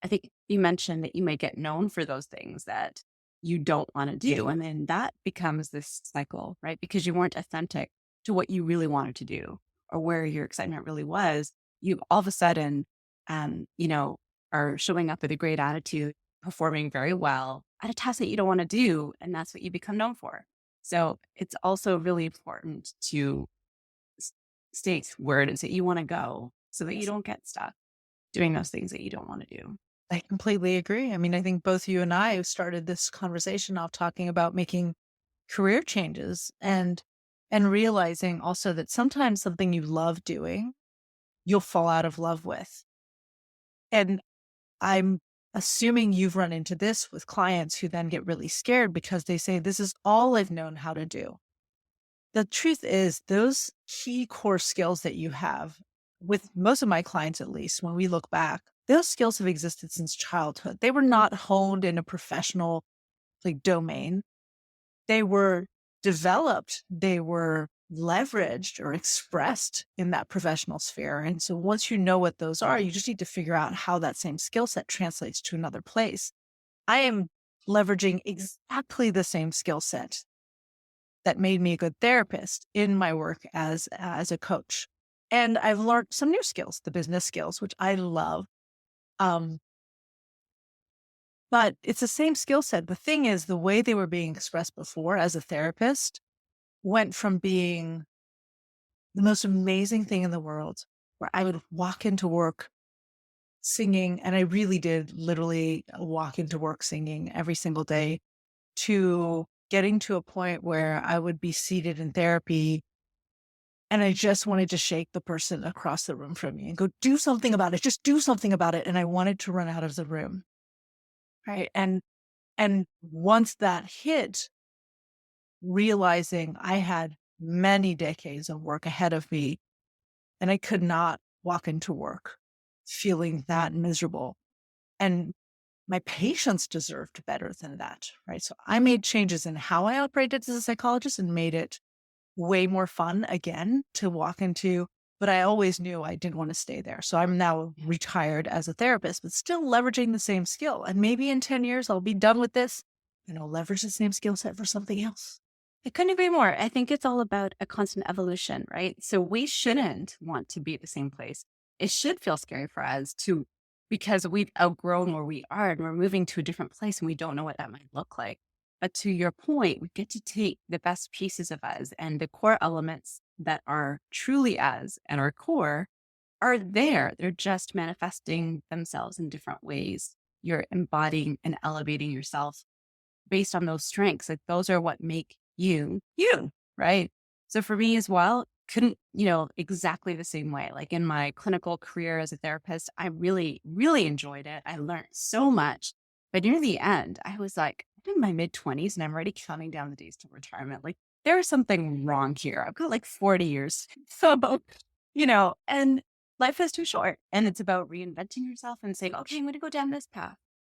I think you mentioned that you may get known for those things that you don't want to do. And then that becomes this cycle, right? Because you weren't authentic to what you really wanted to do or where your excitement really was. You all of a sudden, are showing up with a great attitude, performing very well at a task that you don't want to do. And that's what you become known for. So it's also really important to state where it is that you want to go so that you don't get stuck doing those things that you don't want to do. I completely agree. I mean, I think both you and I started this conversation off talking about making career changes and realizing also that sometimes something you love doing, you'll fall out of love with. And I'm assuming you've run into this with clients who then get really scared because they say, this is all I've known how to do. The truth is those key core skills that you have, with most of my clients, at least when we look back, those skills have existed since childhood. They were not honed in a professional domain. They were developed. They were leveraged or expressed in that professional sphere. And so once you know what those are, you just need to figure out how that same skill set translates to another place. I am leveraging exactly the same skill set that made me a good therapist in my work as a coach. And I've learned some new skills, the business skills, which I love. But it's the same skill set. The thing is, the way they were being expressed before as a therapist went from being the most amazing thing in the world, where I would walk into work singing, and I really did literally walk into work singing every single day, to getting to a point where I would be seated in therapy and I just wanted to shake the person across the room from me and go, do something about it. Just do something about it. And I wanted to run out of the room. Right. And once that hit, realizing I had many decades of work ahead of me and I could not walk into work feeling that miserable. And my patients deserved better than that. Right. So I made changes in how I operated as a psychologist and made it way more fun again to walk into, but I always knew I didn't want to stay there. So I'm now retired as a therapist, but still leveraging the same skill. And maybe in 10 years, I'll be done with this and I'll leverage the same skill set for something else. I couldn't agree more. I think it's all about a constant evolution, right? So we shouldn't want to be at the same place. It should feel scary for us because we've outgrown where we are and we're moving to a different place and we don't know what that might look like. But to your point, we get to take the best pieces of us and the core elements that are truly us and our core are there. They're just manifesting themselves in different ways. You're embodying and elevating yourself based on those strengths. Like those are what make you, right? So for me as well, couldn't, exactly the same way. Like in my clinical career as a therapist, I really, really enjoyed it. I learned so much. But near the end, I was like, I'm in my mid-20s and I'm already counting down the days to retirement. Like there is something wrong here. I've got like 40 years. So, and life is too short. And it's about reinventing yourself and saying, okay, I'm going to go down this path.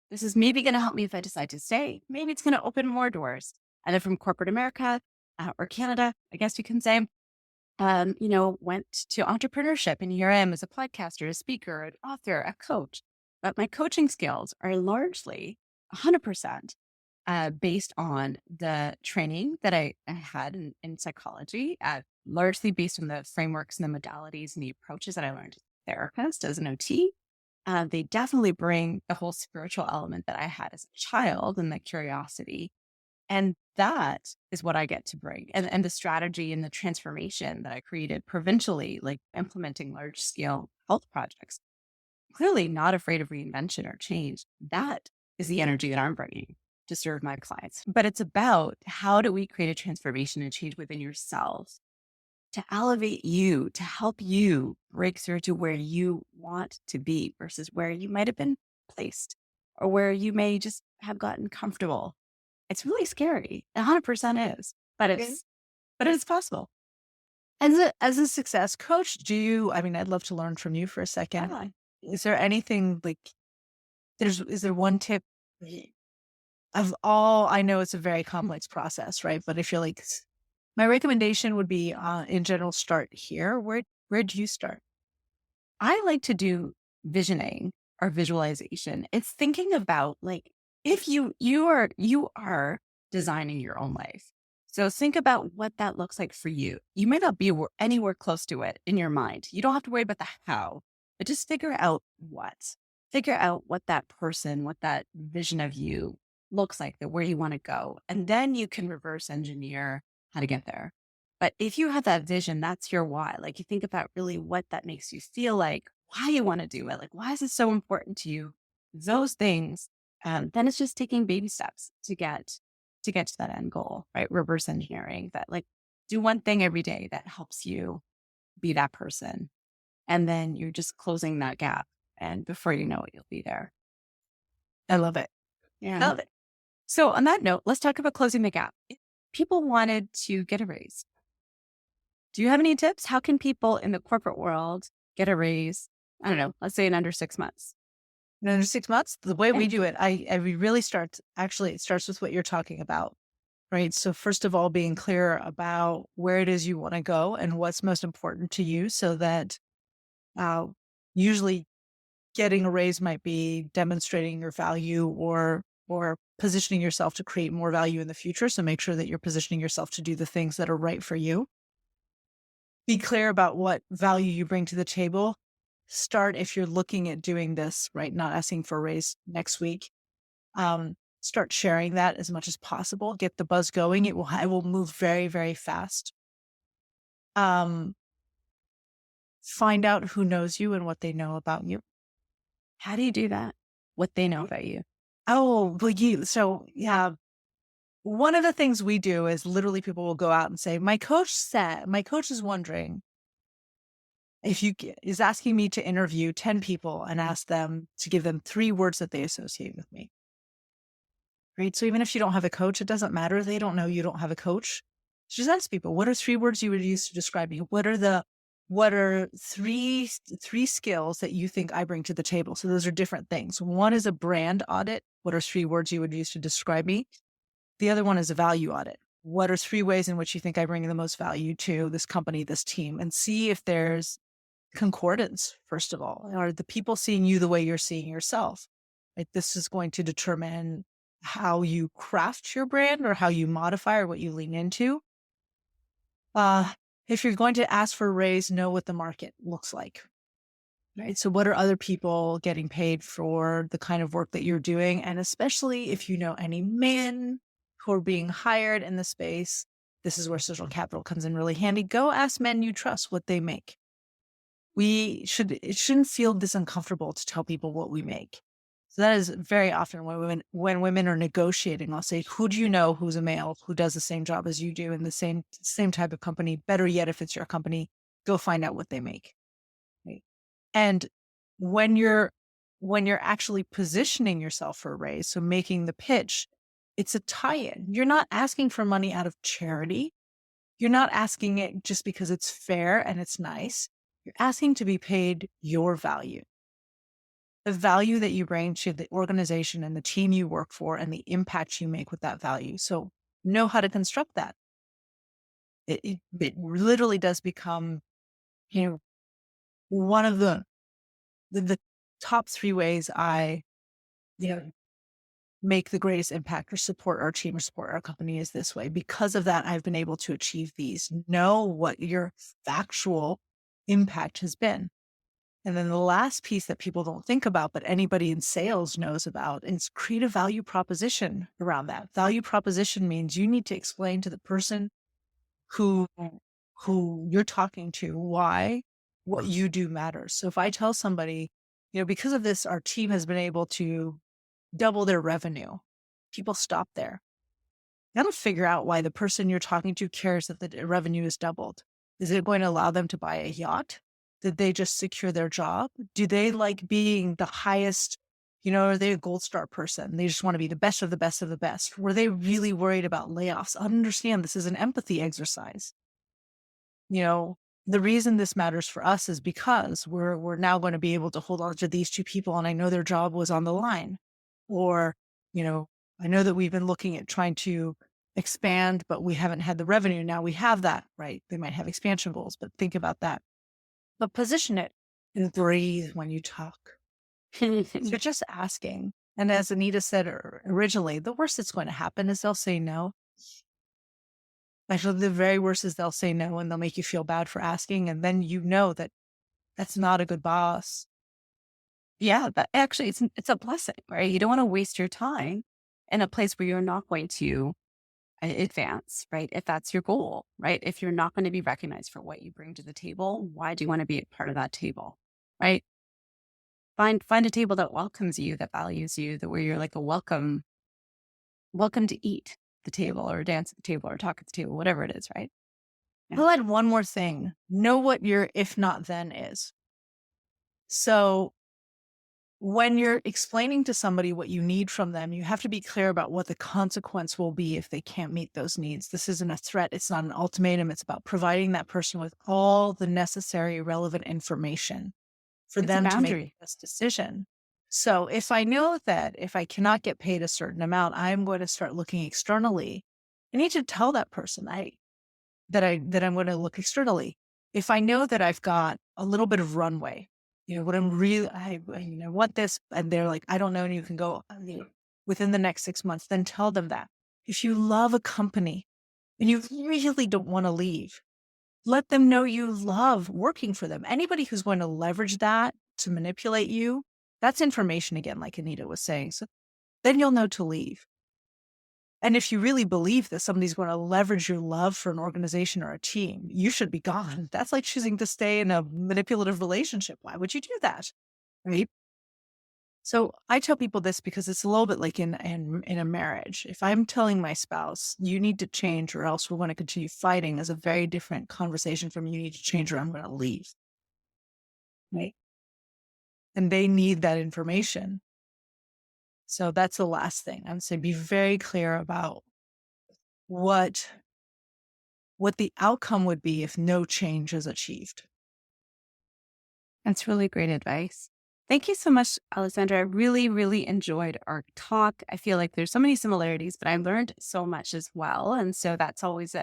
This is maybe going to help me if I decide to stay. Maybe it's going to open more doors. And then from corporate America or Canada, I guess you can say, went to entrepreneurship. And here I am as a podcaster, a speaker, an author, a coach. But my coaching skills are largely 100% based on the training that I had in psychology, largely based on the frameworks and the modalities and the approaches that I learned as a therapist, as an OT. They definitely bring the whole spiritual element that I had as a child and the curiosity. And that is what I get to bring. And the strategy and the transformation that I created provincially, like implementing large scale health projects, clearly not afraid of reinvention or change. That is the energy that I'm bringing to serve my clients. But it's about how do we create a transformation and change within yourself to elevate you, to help you break through to where you want to be versus where you might have been placed or where you may just have gotten comfortable. It's really scary. 100% is, but it's possible. As a success coach, I'd love to learn from you for a second. Yeah. Is there anything is there one tip of all? I know it's a very complex process, right? But I feel like my recommendation would be, in general, start here. Where do you start? I like to do visioning or visualization. It's thinking about like, if you are designing your own life. So think about what that looks like for you. You may not be anywhere close to it in your mind. You don't have to worry about the how, but just figure out what that person, what that vision of you looks like, where you want to go. And then you can reverse engineer how to get there. But if you have that vision, that's your why. Like you think about really what that makes you feel like, why you want to do it. Like, why is it so important to you? Those things. Then it's just taking baby steps to get to that end goal, right? Reverse engineering that, like, do one thing every day that helps you be that person. And then you're just closing that gap. And before you know it, you'll be there. I love it. Yeah. I love it. So on that note, let's talk about closing the gap. If people wanted to get a raise, do you have any tips? How can people in the corporate world get a raise? I don't know, let's say in under 6 months. In under 6 months, the way we do it, we really it starts with what you're talking about, right? So first of all, being clear about where it is you want to go and what's most important to you, so that usually getting a raise might be demonstrating your value or positioning yourself to create more value in the future. So make sure that you're positioning yourself to do the things that are right for you. Be clear about what value you bring to the table. Start, if you're looking at doing this, right, not asking for a raise next week, start sharing that as much as possible. Get the buzz going. It will move very, very fast. Find out who knows you and what they know about you. How do you do that? What they know about you? Oh, well, one of the things we do is literally people will go out and say, my coach is wondering if is asking me to interview 10 people and ask them to give them 3 words that they associate with me. Right. So even if you don't have a coach, it doesn't matter. They don't know you don't have a coach. Just ask people, what are 3 words you would use to describe me? What are three skills that you think I bring to the table? So those are different things. One is a brand audit. What are 3 words you would use to describe me? The other one is a value audit. What are 3 ways in which you think I bring the most value to this company, this team? And see if there's concordance, first of all. Are the people seeing you the way you're seeing yourself? Right? This is going to determine how you craft your brand or how you modify or what you lean into. If you're going to ask for a raise, know what the market looks like. Right? So what are other people getting paid for the kind of work that you're doing? And especially if you know any men who are being hired in the space, this is where social capital comes in really handy. Go ask men you trust what they make. It shouldn't feel this uncomfortable to tell people what we make. So that is very often when women are negotiating, I'll say, who do you know who's a male who does the same job as you do in the same type of company? Better yet, if it's your company, go find out what they make. Right? And when you're actually positioning yourself for a raise, so making the pitch, it's a tie-in. You're not asking for money out of charity. You're not asking it just because it's fair and it's nice. You're asking to be paid your value, the value that you bring to the organization and the team you work for and the impact you make with that value. So know how to construct that. It literally does become, one of the top 3 ways I, you know, make the greatest impact or support our team or support our company is this way. Because of that, I've been able to achieve these. Know what your factual impact has been. And then the last piece that people don't think about, but anybody in sales knows about, is create a value proposition around that. Value proposition means you need to explain to the person who you're talking to why what you do matters. So if I tell somebody, because of this, our team has been able to double their revenue, people stop there. You got to figure out why the person you're talking to cares that the revenue is doubled. Is it going to allow them to buy a yacht? Did they just secure their job? Do they like being the highest, are they a gold star person? They just want to be the best of the best of the best. Were they really worried about layoffs? Understand this is an empathy exercise. The reason this matters for us is because we're now going to be able to hold on to these 2 people, and I know their job was on the line. Or, I know that we've been looking at trying to expand, but we haven't had the revenue. Now we have that, right? They might have expansion goals, but think about that. But position it and breathe when you talk. You're just asking. And as Anita said originally, the worst that's going to happen is they'll say no. Actually, the very worst is they'll say no and they'll make you feel bad for asking. And then that that's not a good boss. Yeah, but actually it's a blessing, right? You don't want to waste your time in a place where you're not going to advance, right? If that's your goal, right? If you're not going to be recognized for what you bring to the table, why do you want to be a part of that table, right? Find a table that welcomes you, that values you, that where you're like a welcome to eat the table or dance at the table or talk at the table, whatever it is, right? Yeah. I'll add one more thing. Know what your if not then is. So when you're explaining to somebody what you need from them, you have to be clear about what the consequence will be if they can't meet those needs. This isn't a threat. It's not an ultimatum. It's about providing that person with all the necessary relevant information for them to make the best decision. So if I know that if I cannot get paid a certain amount, I'm going to start looking externally. I need to tell that person that I'm going to look externally. If I know that I've got a little bit of runway, what I'm really, I want this, and they're like, I don't know, and you can go within the next 6 months, then tell them that. If you love a company and you really don't want to leave, let them know you love working for them. Anybody who's going to leverage that to manipulate you, that's information again, like Anita was saying. So then you'll know to leave. And if you really believe that somebody's going to leverage your love for an organization or a team, you should be gone. That's like choosing to stay in a manipulative relationship. Why would you do that? Right? So I tell people this because it's a little bit like in a marriage. If I'm telling my spouse, you need to change or else we're going to continue fighting, is a very different conversation from you need to change or I'm going to leave. Right? And they need that information. So that's the last thing. I would say be very clear about what the outcome would be if no change is achieved. That's really great advice. Thank you so much, Allessandra. I really, really enjoyed our talk. I feel like there's so many similarities, but I learned so much as well. And so it's always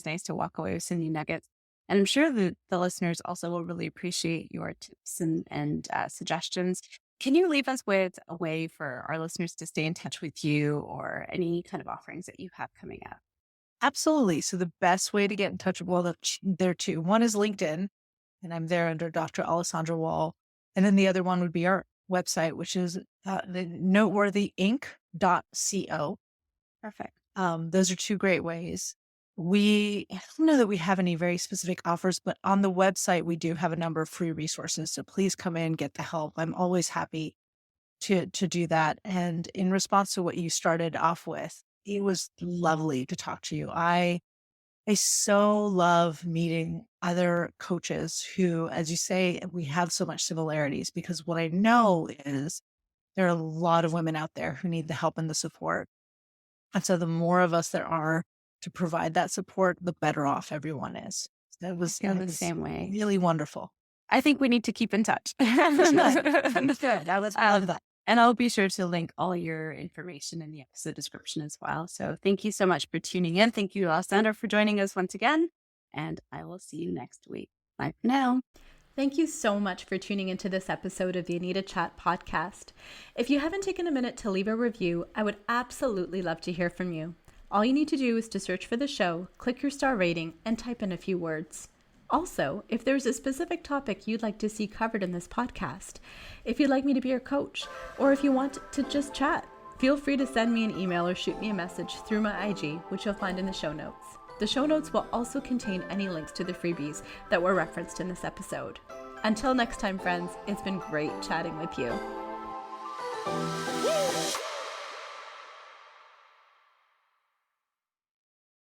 nice to walk away with some new nuggets. And I'm sure that the listeners also will really appreciate your tips and suggestions. Can you leave us with a way for our listeners to stay in touch with you or any kind of offerings that you have coming up? Absolutely. So the best way to get in touch with, there are 2. One is LinkedIn, and I'm there under Dr. Allessandra Wall. And then the other one would be our website, which is the noteworthyinc.co. Perfect. Those are 2 great ways. I don't know that we have any very specific offers, but on the website, we do have a number of free resources. So please come in, get the help. I'm always happy to do that. And in response to what you started off with, it was lovely to talk to you. I so love meeting other coaches who, as you say, we have so much similarities, because what I know is there are a lot of women out there who need the help and the support. And so the more of us there are to provide that support, the better off everyone is. That was the same way. Really wonderful. I think we need to keep in touch. Good. I love that. And I'll be sure to link all your information in the episode description as well. So thank you so much for tuning in. Thank you, Allessandra, for joining us once again. And I will see you next week. Bye for now. Thank you so much for tuning into this episode of the Anita Chat podcast. If you haven't taken a minute to leave a review, I would absolutely love to hear from you. All you need to do is to search for the show, click your star rating, and type in a few words. Also, if there's a specific topic you'd like to see covered in this podcast, if you'd like me to be your coach, or if you want to just chat, feel free to send me an email or shoot me a message through my IG, which you'll find in the show notes. The show notes will also contain any links to the freebies that were referenced in this episode. Until next time, friends, it's been great chatting with you.